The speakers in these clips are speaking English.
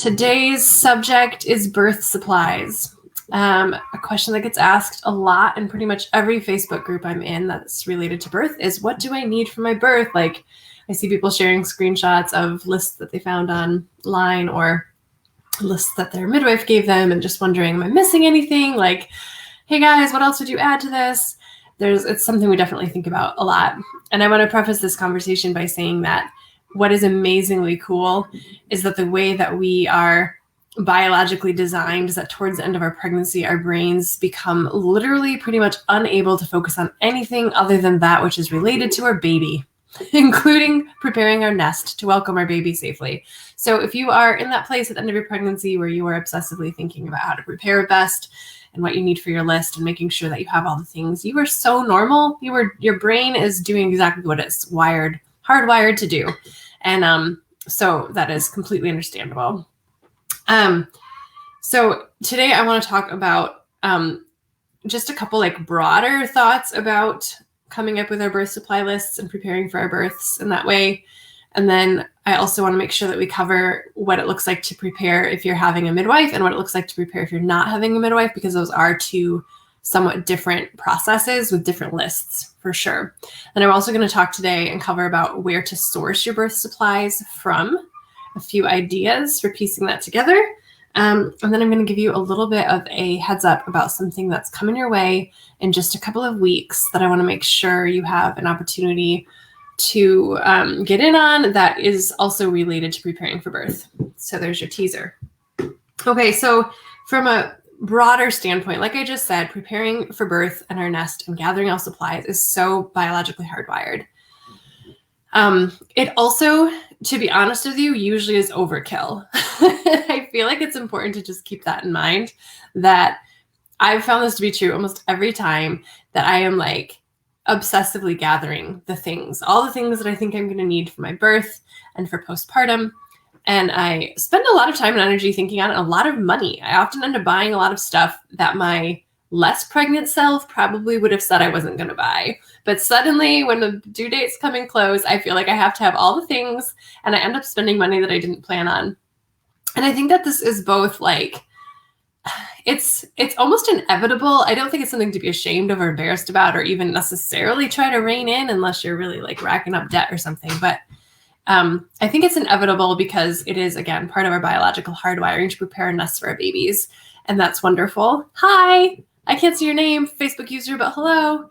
Today's subject is birth supplies. A question that gets asked a lot in pretty much every Facebook group I'm in that's related to birth is, what do I need for my birth? Like, I see people sharing screenshots of lists that they found online or lists that their midwife gave them and just wondering, am I missing anything? Like, hey guys, what else would you add to this? It's something we definitely think about a lot. And I want to preface this conversation by saying that what is amazingly cool is that the way that we are biologically designed is that towards the end of our pregnancy, our brains become literally pretty much unable to focus on anything other than that which is related to our baby, including preparing our nest to welcome our baby safely. So if you are in that place at the end of your pregnancy where you are obsessively thinking about how to prepare best and what you need for your list and making sure that you have all the things, you are so normal. Your brain is doing exactly what it's hardwired to do. And so that is completely understandable. So today I want to talk about just a couple broader thoughts about coming up with our birth supply lists and preparing for our births in that way. And then I also want to make sure that we cover what it looks like to prepare if you're having a midwife and what it looks like to prepare if you're not having a midwife, because those are two somewhat different processes with different lists for sure. And I'm also going to talk today and cover about where to source your birth supplies from, a few ideas for piecing that together. And then I'm going to give you a little bit of a heads up about something that's coming your way in just a couple of weeks that I want to make sure you have an opportunity to get in on that is also related to preparing for birth. So there's your teaser. Okay, so from a broader standpoint, like I just said, preparing for birth and our nest and gathering all supplies is so biologically hardwired. It also, to be honest with you, usually is overkill. I feel like it's important to just keep that in mind, that I've found this to be true almost every time that I am obsessively gathering all the things that I think I'm going to need for my birth and for postpartum. And I spend a lot of time and energy thinking on it, a lot of money. I often end up buying a lot of stuff that my less pregnant self probably would have said I wasn't going to buy. But suddenly when the due date's coming close, I feel like I have to have all the things and I end up spending money that I didn't plan on. And I think that this is both it's almost inevitable. I don't think it's something to be ashamed of or embarrassed about or even necessarily try to rein in unless you're really racking up debt or something. But I think it's inevitable because it is, again, part of our biological hardwiring to prepare a nest for our babies. And that's wonderful. Hi, I can't see your name, Facebook user, but hello.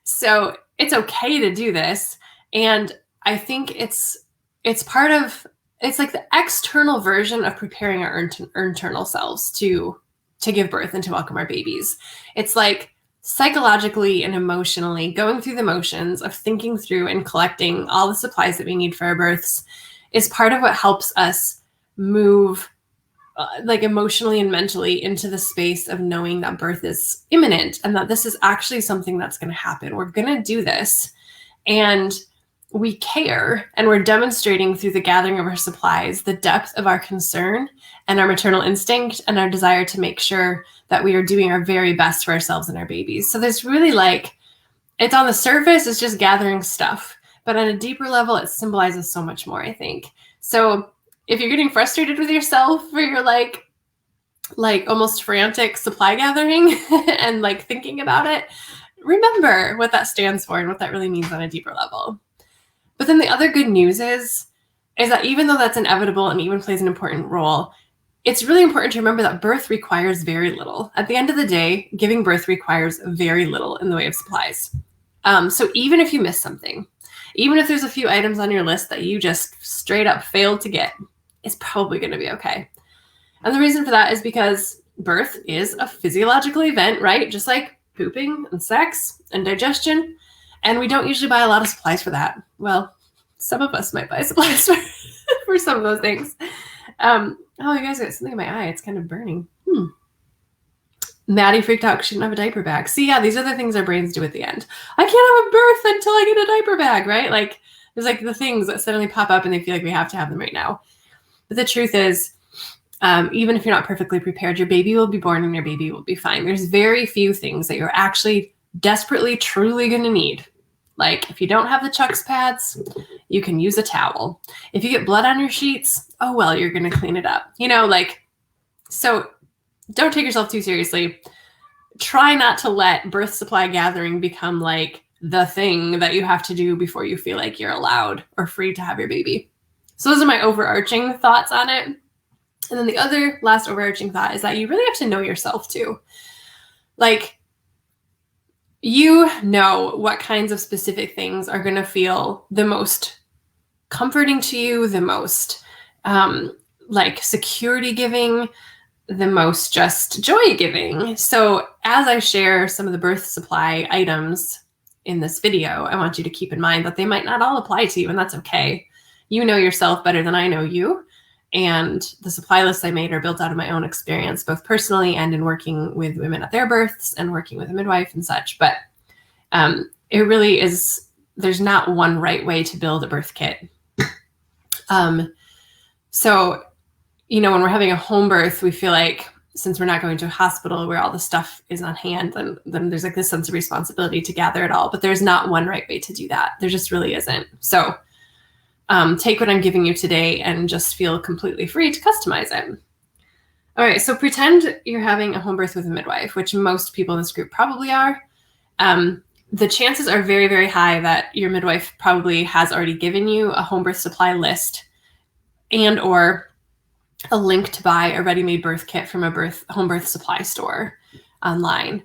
So it's okay to do this. And I think it's the external version of preparing our internal selves to give birth and to welcome our babies. It's psychologically and emotionally going through the motions of thinking through and collecting all the supplies that we need for our births is part of what helps us move emotionally and mentally into the space of knowing that birth is imminent and that this is actually something that's going to happen. We're going to do this and we care, and we're demonstrating through the gathering of our supplies the depth of our concern and our maternal instinct and our desire to make sure that we are doing our very best for ourselves and our babies. So there's really it's on the surface, it's just gathering stuff, but on a deeper level, it symbolizes so much more, I think. So if you're getting frustrated with yourself for your almost frantic supply gathering and thinking about it, remember what that stands for and what that really means on a deeper level. But then the other good news is that even though that's inevitable and even plays an important role, it's really important to remember that birth requires very little. At the end of the day, giving birth requires very little in the way of supplies. So even if you miss something, even if there's a few items on your list that you just straight up failed to get, it's probably going to be okay. And the reason for that is because birth is a physiological event, right? Just like pooping and sex and digestion. And we don't usually buy a lot of supplies for that. Well, some of us might buy supplies for some of those things. Oh, you guys got something in my eye. It's kind of burning. Maddie freaked out because she didn't have a diaper bag. See, yeah, these are the things our brains do at the end. I can't have a birth until I get a diaper bag, right? There's the things that suddenly pop up and they feel like we have to have them right now. But the truth is, even if you're not perfectly prepared, your baby will be born and your baby will be fine. There's very few things that you're actually desperately, truly going to need. Like if you don't have the Chucks pads, you can use a towel. If you get blood on your sheets, oh, well, you're going to clean it up. Like, so don't take yourself too seriously. Try not to let birth supply gathering become like the thing that you have to do before you feel like you're allowed or free to have your baby. So those are my overarching thoughts on it. And then the other last overarching thought is that you really have to know yourself too. Like, you know what kinds of specific things are going to feel the most comforting to you, the most like security giving, the most just joy giving. So as I share some of the birth supply items in this video, I want you to keep in mind that they might not all apply to you, and that's okay. You know yourself better than I know you. And the supply lists I made are built out of my own experience, both personally and in working with women at their births and working with a midwife and such. But it really is, there's not one right way to build a birth kit. So, when we're having a home birth, we feel like since we're not going to a hospital where all the stuff is on hand, then there's like this sense of responsibility to gather it all. But there's not one right way to do that. There just really isn't. So take what I'm giving you today and just feel completely free to customize it. All right, so pretend you're having a home birth with a midwife, which most people in this group probably are. The chances are very, very high that your midwife probably has already given you a home birth supply list and or a link to buy a ready-made birth kit from a home birth supply store online.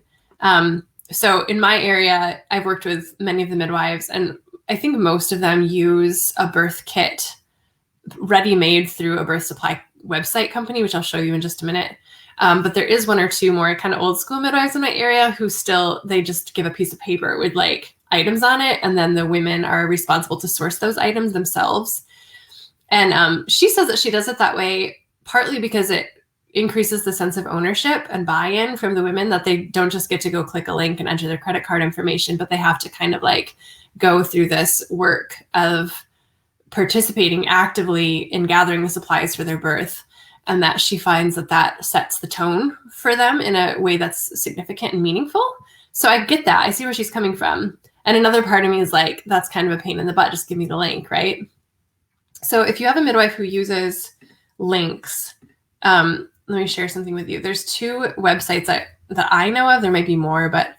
So in my area, I've worked with many of the midwives, and I think most of them use a birth kit ready-made through a birth supply website company, which I'll show you in just a minute. But there is one or two more kind of old school midwives in my area who they just give a piece of paper with like items on it. And then the women are responsible to source those items themselves. And she says that she does it that way partly because it increases the sense of ownership and buy-in from the women, that they don't just get to go click a link and enter their credit card information, but they have to kind of like go through this work of participating actively in gathering the supplies for their birth. And that she finds that sets the tone for them in a way that's significant and meaningful. So I get that. I see where she's coming from. And another part of me is like, that's kind of a pain in the butt. Just give me the link, right? So if you have a midwife who uses links, let me share something with you. There's two websites that I know of. There might be more, but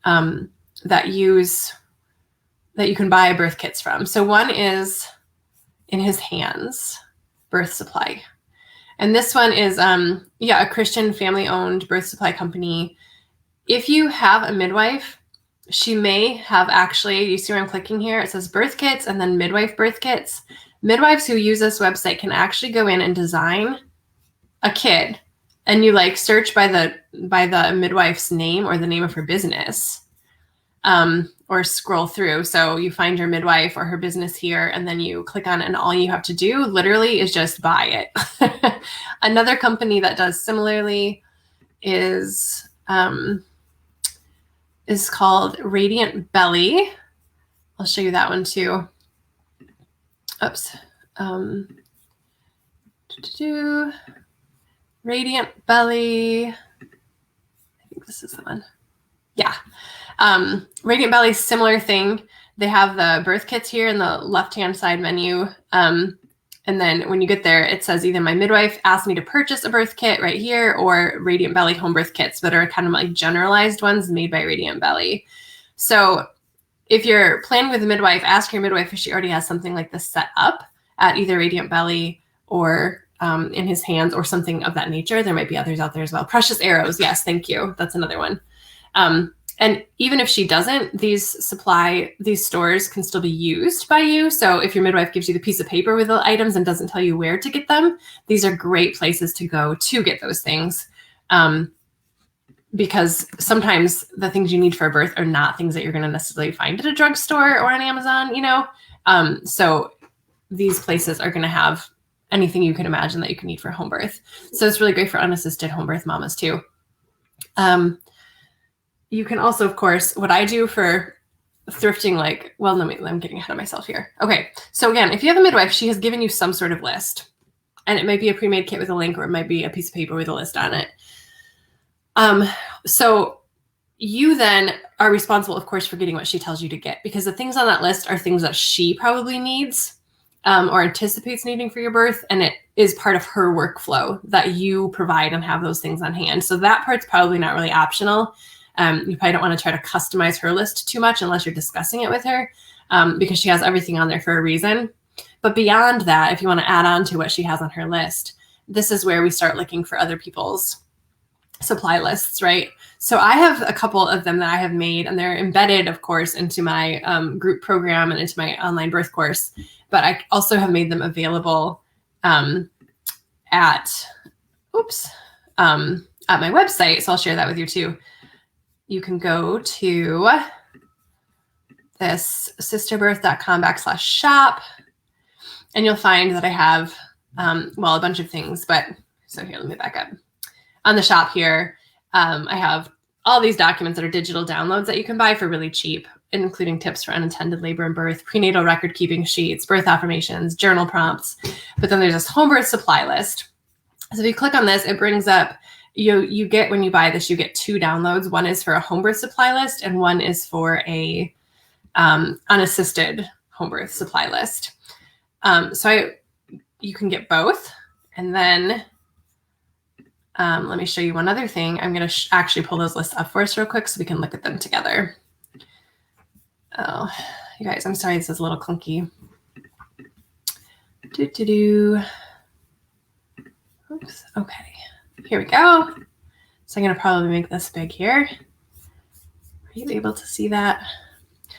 that you can buy birth kits from. So one is In His Hands Birth Supply. And this one is, a Christian family-owned birth supply company. If you have a midwife, she may have actually, you see where I'm clicking here? It says birth kits and then midwife birth kits. Midwives who use this website can actually go in and design a kit, and you like search by the midwife's name or the name of her business, or scroll through. So you find your midwife or her business here, and then you click on it, and all you have to do literally is just buy it. Another company that does similarly is called Radiant Belly. I'll show you that one too. Oops. Radiant Belly. I think this is the one. Yeah. Radiant Belly, similar thing. They have the birth kits here in the left-hand side menu. And then when you get there, it says either my midwife asked me to purchase a birth kit right here, or Radiant Belly home birth kits that are kind of like generalized ones made by Radiant Belly. So if you're planning with a midwife, ask your midwife if she already has something like this set up at either Radiant Belly or In His Hands or something of that nature. There might be others out there as well. Precious Arrows. Yes, thank you. That's another one. And even if she doesn't, these stores can still be used by you. So if your midwife gives you the piece of paper with the items and doesn't tell you where to get them, these are great places to go to get those things. Because sometimes the things you need for a birth are not things that you're going to necessarily find at a drugstore or on Amazon, So these places are going to have anything you can imagine that you can need for home birth. So it's really great for unassisted home birth mamas too. You can also, of course, what I do for thrifting, I'm getting ahead of myself here. Okay. So again, if you have a midwife, she has given you some sort of list, and it might be a pre-made kit with a link, or it might be a piece of paper with a list on it. So you then are responsible, of course, for getting what she tells you to get, because the things on that list are things that she probably needs or anticipates needing for your birth. And it is part of her workflow that you provide and have those things on hand. So that part's probably not really optional. You probably don't want to try to customize her list too much unless you're discussing it with her, because she has everything on there for a reason. But beyond that, if you want to add on to what she has on her list, this is where we start looking for other people's supply lists, right? So I have a couple of them that I have made, and they're embedded, of course, into my group program and into my online birth course. But I also have made them available at my website. So I'll share that with you too. You can go to this sisterbirth.com/shop, and you'll find that I have, a bunch of things. But so here, let me back up. On the shop here, I have all these documents that are digital downloads that you can buy for really cheap, including tips for unintended labor and birth, prenatal record keeping sheets, birth affirmations, journal prompts. But then there's this home birth supply list. So if you click on this, it brings up, you get, when you buy this, you get 2 downloads. One is for a home birth supply list, and one is for a unassisted home birth supply list. You can get both. And then let me show you one other thing. I'm going to actually pull those lists up for us real quick so we can look at them together. Oh, you guys, I'm sorry, this is a little clunky. Oops, okay, here we go. So I'm going to probably make this big here. Are you able to see that?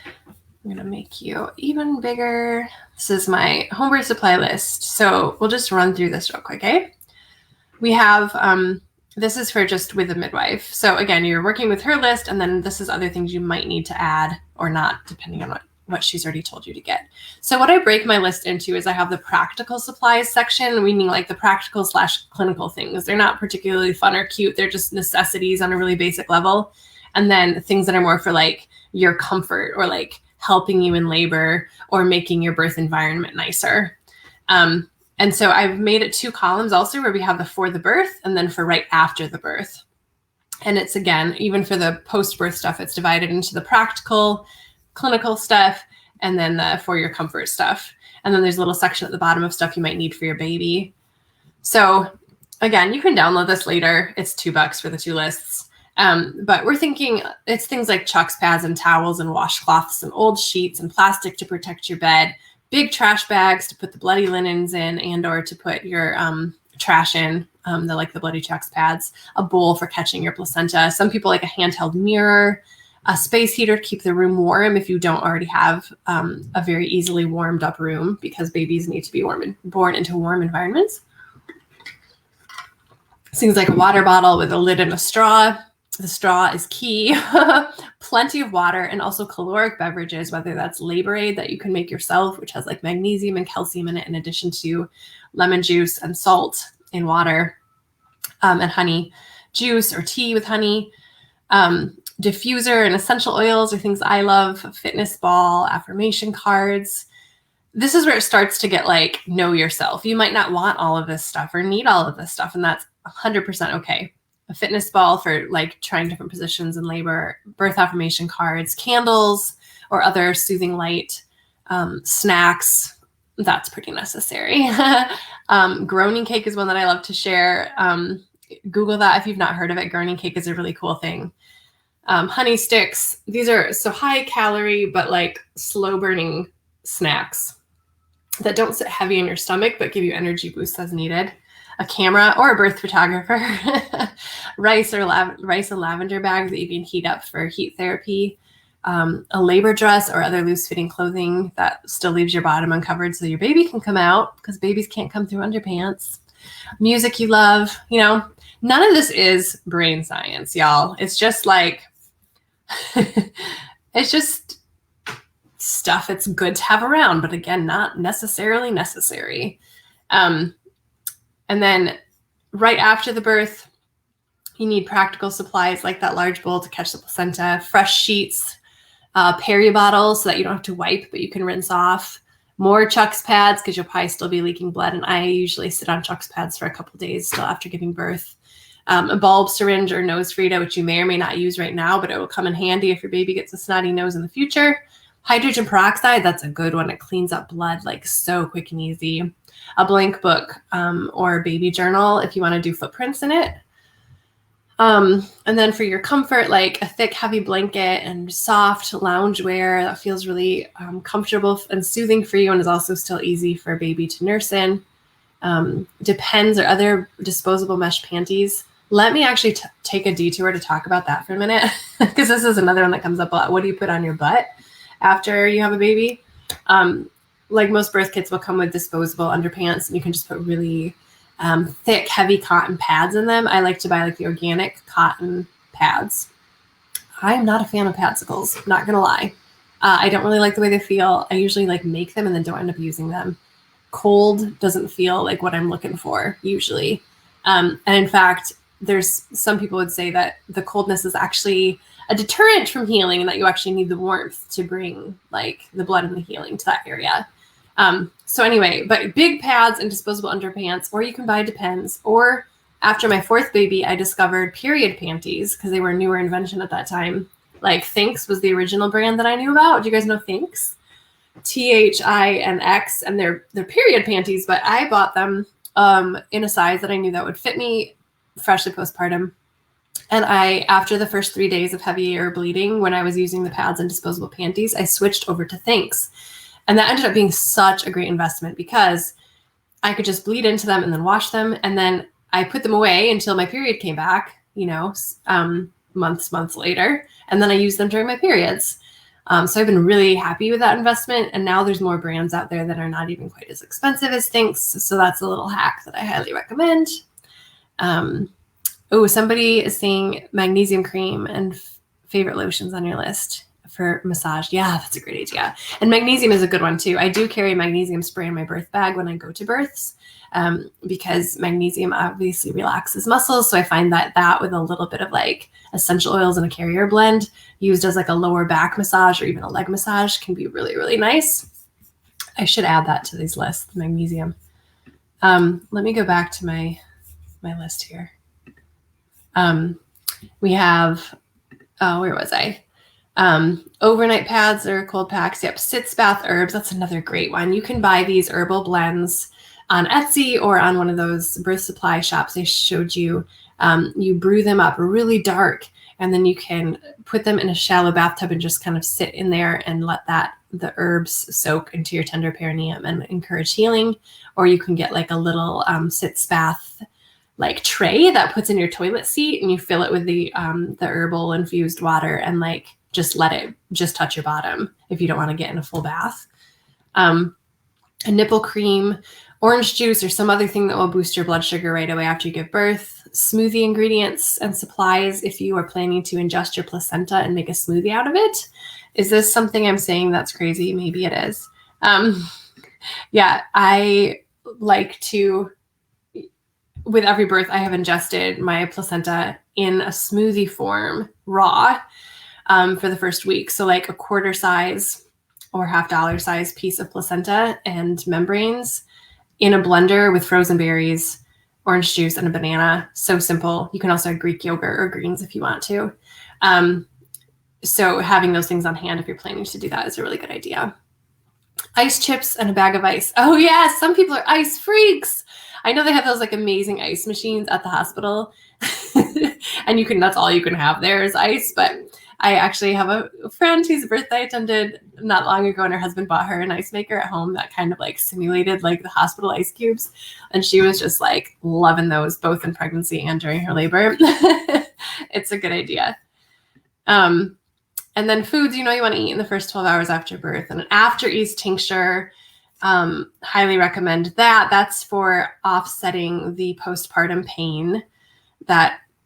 I'm going to make you even bigger. This is my home birth supply list. So we'll just run through this real quick, okay? We have, this is for just with a midwife. So again, you're working with her list, and then this is other things you might need to add or not, depending on what she's already told you to get. So what I break my list into is I have the practical supplies section, meaning like the practical / clinical things. They're not particularly fun or cute. They're just necessities on a really basic level. And then things that are more for like your comfort, or like helping you in labor, or making your birth environment nicer. And so I've made it 2 columns also, where we have the for the birth and then for right after the birth. And it's, again, even for the post-birth stuff, it's divided into the practical, clinical stuff, and then the for your comfort stuff. And then there's a little section at the bottom of stuff you might need for your baby. So again, you can download this later. It's $2 for the 2 lists. But we're thinking it's things like chucks, pads, and towels, and washcloths, and old sheets, and plastic to protect your bed, big trash bags to put the bloody linens in, and or to put your trash in, the bloody chucks pads, a bowl for catching your placenta. Some people like a handheld mirror, a space heater to keep the room warm if you don't already have a very easily warmed up room, because babies need to be born into warm environments. Things like a water bottle with a lid and a straw. The straw is key. Plenty of water, and also caloric beverages, whether that's Labor Aid that you can make yourself, which has like magnesium and calcium in it, in addition to lemon juice and salt in water, and honey juice or tea with honey. Diffuser and essential oils are things I love. Fitness ball, affirmation cards. This is where it starts to get like, know yourself. You might not want all of this stuff or need all of this stuff, and that's 100% okay. A fitness ball for like trying different positions in labor, birth affirmation cards, candles, or other soothing light, snacks. That's pretty necessary. Groaning cake is one that I love to share. Google that if you've not heard of it. Groaning cake is a really cool thing. Honey sticks. These are so high calorie, but like slow burning snacks that don't sit heavy in your stomach, but give you energy boosts as needed. A camera or a birth photographer, rice and lavender bags that you can heat up for heat therapy, a labor dress or other loose fitting clothing that still leaves your bottom uncovered so your baby can come out, because babies can't come through underpants. Music you love, none of this is brain science, y'all. It's just like, it's just stuff it's good to have around, but again, not necessarily necessary. And then right after the birth, you need practical supplies like that large bowl to catch the placenta, fresh sheets, peri bottles so that you don't have to wipe, but you can rinse off, more chucks pads because you'll probably still be leaking blood. And I usually sit on chucks pads for a couple days still after giving birth. a bulb syringe or nose Frida, which you may or may not use right now, but it will come in handy if your baby gets a snotty nose in the future. Hydrogen peroxide, that's a good one. It cleans up blood like so quick and easy. A blank book or a baby journal if you want to do footprints in it. And then for your comfort, like a thick, heavy blanket and soft loungewear that feels really comfortable and soothing for you and is also still easy for a baby to nurse in. Depends or other disposable mesh panties. Let me actually take a detour to talk about that for a minute, because this is another one that comes up a lot. What do you put on your butt after you have a baby? Like most birth kits will come with disposable underpants, and you can just put really thick, heavy cotton pads in them. I like to buy like the organic cotton pads. I am not a fan of padsicles, not gonna lie. I don't really like the way they feel. I usually like make them and then don't end up using them. Cold doesn't feel like what I'm looking for usually. And in fact, there's some people would say that the coldness is actually a deterrent from healing and that you actually need the warmth to bring like the blood and the healing to that area. So anyway, but big pads and disposable underpants, or you can buy Depends. Or after my fourth baby, I discovered period panties because they were a newer invention at that time. Like Thinx was the original brand that I knew about. Do you guys know Thinx? THINX, and they're period panties, but I bought them in a size that I knew that would fit me freshly postpartum. And after the first 3 days of heavier bleeding, when I was using the pads and disposable panties, I switched over to Thinx. And that ended up being such a great investment because I could just bleed into them and then wash them. And then I put them away until my period came back, months later. And then I used them during my periods. So I've been really happy with that investment. And now there's more brands out there that are not even quite as expensive as Thinx. So that's a little hack that I highly recommend. Somebody is saying magnesium cream and favorite lotions on your list for massage. Yeah, that's a great idea. And magnesium is a good one too. I do carry magnesium spray in my birth bag when I go to births because magnesium obviously relaxes muscles. So I find that with a little bit of like essential oils and a carrier blend used as like a lower back massage or even a leg massage can be really, really nice. I should add that to these lists, magnesium. Let me go back to my list here. We have, where was I? Overnight pads or cold packs. Yep. Sitz Bath Herbs. That's another great one. You can buy these herbal blends on Etsy or on one of those birth supply shops I showed you. You brew them up really dark, and then you can put them in a shallow bathtub and just kind of sit in there and let the herbs soak into your tender perineum and encourage healing. Or you can get like a little Sitz Bath like tray that puts in your toilet seat, and you fill it with the herbal infused water and like just let it just touch your bottom if you don't want to get in a full bath. A nipple cream, orange juice, or some other thing that will boost your blood sugar right away after you give birth. Smoothie ingredients and supplies if you are planning to ingest your placenta and make a smoothie out of it. Is this something I'm saying that's crazy? Maybe it is. Yeah, I like to, with every birth, I have ingested my placenta in a smoothie form, raw, for the first week. So like a quarter size or $50 size piece of placenta and membranes in a blender with frozen berries, orange juice, and a banana. So simple. You can also have Greek yogurt or greens if you want to. So having those things on hand if you're planning to do that is a really good idea. Ice chips and a bag of ice. Oh yeah, some people are ice freaks. I know they have those like amazing ice machines at the hospital and that's all you can have there is ice. But I actually have a friend whose birthday I attended not long ago, and her husband bought her an ice maker at home that kind of like simulated like the hospital ice cubes. And she was just like loving those both in pregnancy and during her labor. It's a good idea. And then foods, you want to eat in the first 12 hours after birth, and an after ease tincture. Highly recommend that. That's for offsetting the postpartum pain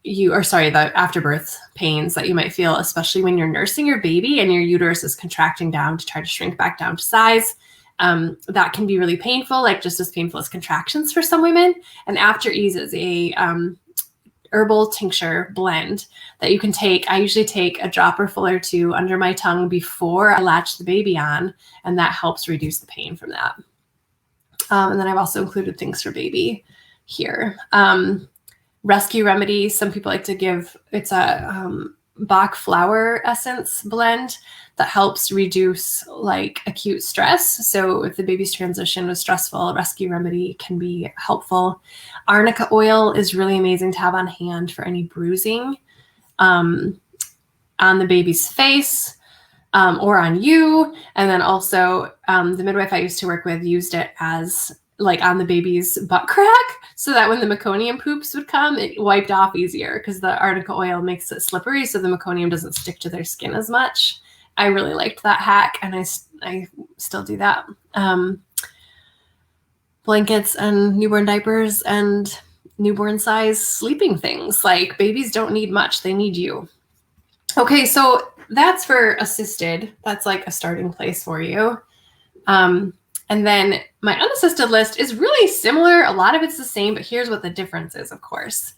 the afterbirth pains that you might feel, especially when you're nursing your baby and your uterus is contracting down to try to shrink back down to size. That can be really painful, like just as painful as contractions for some women. And After Ease is a herbal tincture blend that you can take. I usually take a dropper full or two under my tongue before I latch the baby on, and that helps reduce the pain from that. And then I've also included things for baby here. Rescue Remedy, some people like to give, it's a Bach flower essence blend that helps reduce like acute stress. So if the baby's transition was stressful, Rescue Remedy can be helpful. Arnica oil is really amazing to have on hand for any bruising on the baby's face or on you. And then also the midwife I used to work with used it as like on the baby's butt crack, so that when the meconium poops would come, it wiped off easier because the arnica oil makes it slippery, so the meconium doesn't stick to their skin as much. I really liked that hack, and I still do that. Blankets and newborn diapers and newborn size sleeping things. Like, babies don't need much, they need you. Okay, so that's for assisted. That's like a starting place for you. And then my unassisted list is really similar. A lot of it's the same, but here's what the difference is, of course.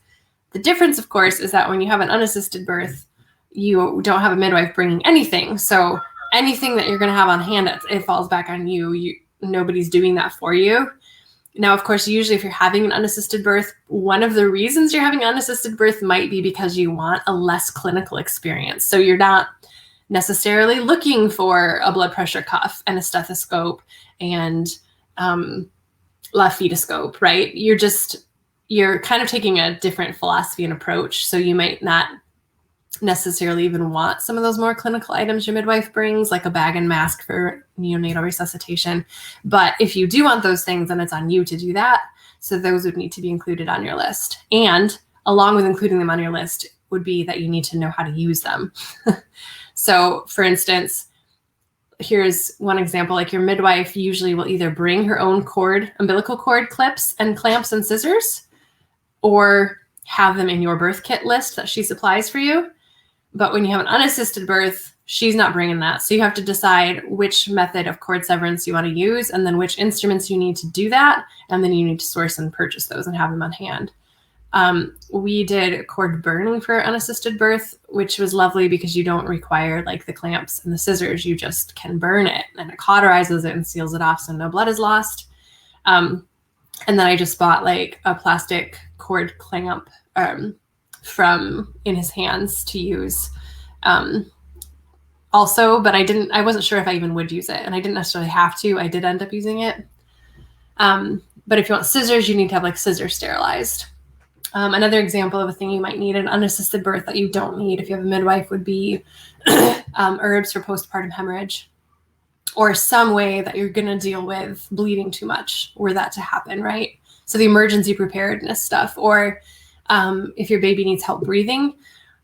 The difference, of course, is that when you have an unassisted birth, you don't have a midwife bringing anything. So anything that you're going to have on hand, it falls back on you. Nobody's doing that for you. Now, of course, usually if you're having an unassisted birth, one of the reasons you're having an unassisted birth might be because you want a less clinical experience. So you're not necessarily looking for a blood pressure cuff and a stethoscope and left fetoscope, right? You're kind of taking a different philosophy and approach. So you might not necessarily even want some of those more clinical items your midwife brings, like a bag and mask for neonatal resuscitation. But if you do want those things, then it's on you to do that. So those would need to be included on your list. And along with including them on your list would be that you need to know how to use them. So for instance, here's one example, like your midwife usually will either bring her own umbilical cord clips and clamps and scissors, or have them in your birth kit list that she supplies for you. But when you have an unassisted birth, she's not bringing that. So you have to decide which method of cord severance you want to use, and then which instruments you need to do that. And then you need to source and purchase those and have them on hand. We did cord burning for unassisted birth, which was lovely because you don't require like the clamps and the scissors. You just can burn it, and it cauterizes it and seals it off so no blood is lost. And then I just bought like a plastic cord clamp from In His Hands to use also, but I wasn't sure if I even would use it, and I didn't necessarily have to. I did end up using it. But if you want scissors, you need to have like scissors sterilized. Another example of a thing you might need in an unassisted birth that you don't need if you have a midwife would be herbs for postpartum hemorrhage, or some way that you're going to deal with bleeding too much were that to happen, right? So the emergency preparedness stuff, or if your baby needs help breathing,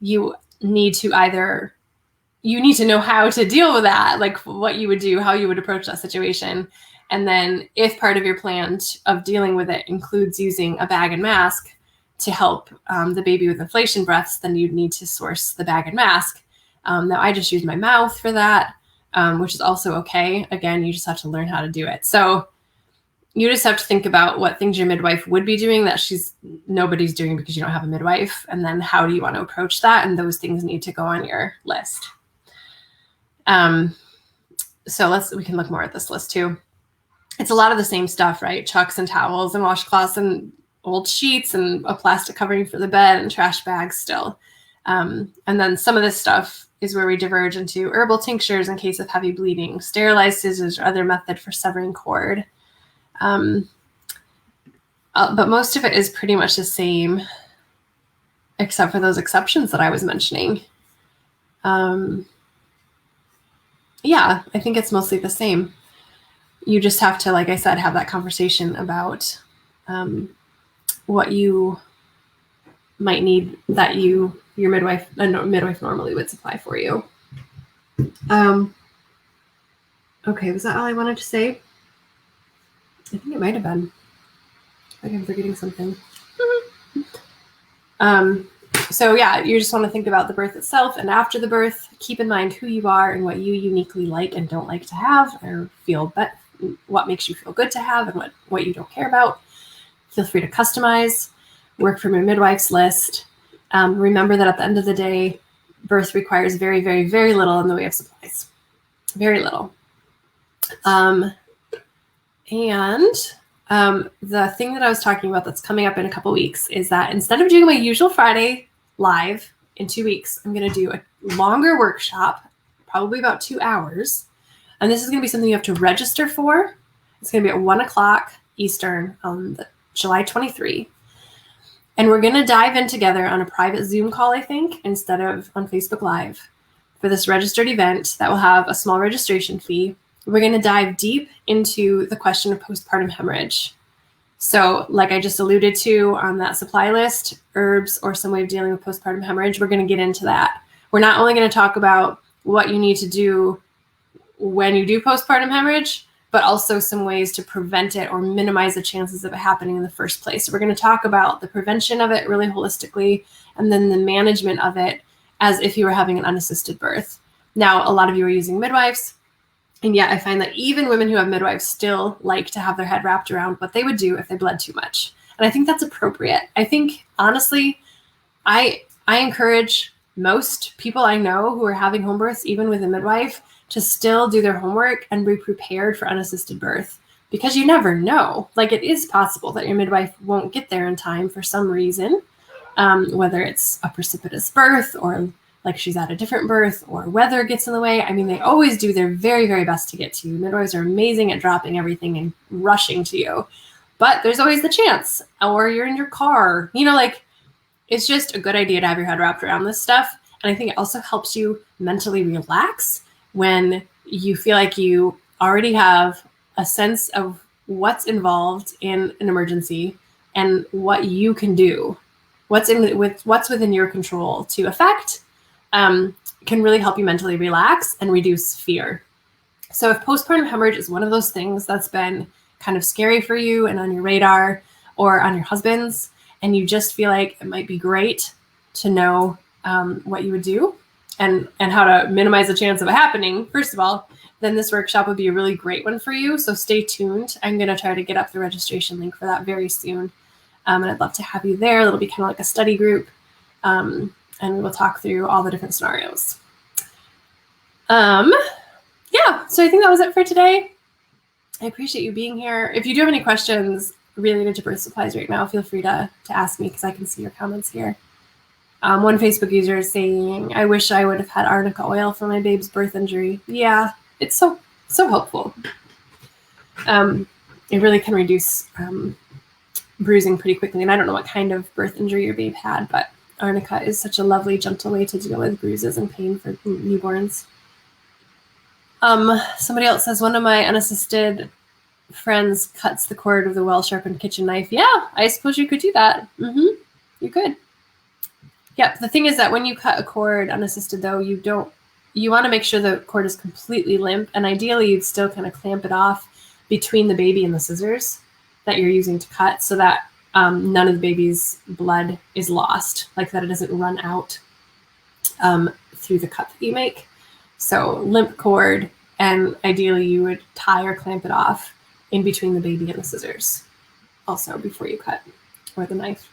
you need to know how to deal with that, like what you would do, how you would approach that situation. And then if part of your plan of dealing with it includes using a bag and mask to help the baby with inflation breaths, then you'd need to source the bag and mask. Now I just use my mouth for that, which is also okay. Again, you just have to learn how to do it. So you just have to think about what things your midwife would be doing that nobody's doing because you don't have a midwife. And then how do you want to approach that? And those things need to go on your list. So we can look more at this list too. It's a lot of the same stuff, right? Chucks and towels and washcloths and old sheets and a plastic covering for the bed and trash bags still. And then some of this stuff is where we diverge into herbal tinctures in case of heavy bleeding, sterilized scissors or other method for severing cord. But most of it is pretty much the same, except for those exceptions that I was mentioning. Yeah, I think it's mostly the same. You just have to, like I said, have that conversation about what you might need that your midwife normally would supply for you. Okay, was that all I wanted to say? I think it might have been. I think I'm forgetting something. So yeah, you just want to think about the birth itself and after the birth. Keep in mind who you are and what you uniquely like and don't like to have, or what makes you feel good to have and what you don't care about. Feel free to customize. Work from your midwife's list. Remember that at the end of the day, birth requires very, very, very little in the way of supplies. Very little. And The thing that I was talking about that's coming up in a couple weeks is that instead of doing my usual Friday live in 2 weeks, I'm going to do a longer workshop, probably about 2 hours. And this is going to be something you have to register for. It's going to be at 1 o'clock Eastern on July 23. And we're going to dive in together on a private Zoom call, I think, instead of on Facebook Live for this registered event that will have a small registration fee. We're going to dive deep into the question of postpartum hemorrhage. So like I just alluded to on that supply list, herbs or some way of dealing with postpartum hemorrhage, we're going to get into that. We're not only going to talk about what you need to do when you do postpartum hemorrhage, but also some ways to prevent it or minimize the chances of it happening in the first place. So we're going to talk about the prevention of it really holistically, and then the management of it as if you were having an unassisted birth. Now, a lot of you are using midwives, and yet I find that even women who have midwives still like to have their head wrapped around what they would do if they bled too much. And I think that's appropriate. I think, honestly, I encourage most people I know who are having home births, even with a midwife, to still do their homework and be prepared for unassisted birth, because you never know. Like, it is possible that your midwife won't get there in time for some reason, whether it's a precipitous birth or like she's at a different birth or weather gets in the way. I mean, they always do their very, very best to get to you. Midwives are amazing at dropping everything and rushing to you, but there's always the chance, or you're in your car, like, it's just a good idea to have your head wrapped around this stuff. And I think it also helps you mentally relax when you feel like you already have a sense of what's involved in an emergency and what you can do, what's within your control to affect, can really help you mentally relax and reduce fear. So if postpartum hemorrhage is one of those things that's been kind of scary for you and on your radar or on your husband's, and you just feel like it might be great to know what you would do and how to minimize the chance of it happening, first of all, then this workshop would be a really great one for you. So stay tuned. I'm going to try to get up the registration link for that very soon. And I'd love to have you there. It'll be kind of like a study group. And we'll talk through all the different scenarios. Yeah, so I think that was it for today. I appreciate you being here. If you do have any questions related to birth supplies right now, feel free to ask me, because I can see your comments here. One Facebook user is saying, I wish I would have had arnica oil for my babe's birth injury. Yeah, it's so helpful. It really can reduce bruising pretty quickly. And I don't know what kind of birth injury your babe had, but arnica is such a lovely, gentle way to deal with bruises and pain for newborns. Somebody else says, one of my unassisted friends cuts the cord with a well-sharpened kitchen knife. Yeah, I suppose you could do that. You could. Yep. The thing is that when you cut a cord unassisted, though, you want to make sure the cord is completely limp, and ideally you'd still kind of clamp it off between the baby and the scissors that you're using to cut, so that none of the baby's blood is lost, like that it doesn't run out through the cut that you make. So limp cord, and ideally you would tie or clamp it off in between the baby and the scissors also before you cut, or the knife.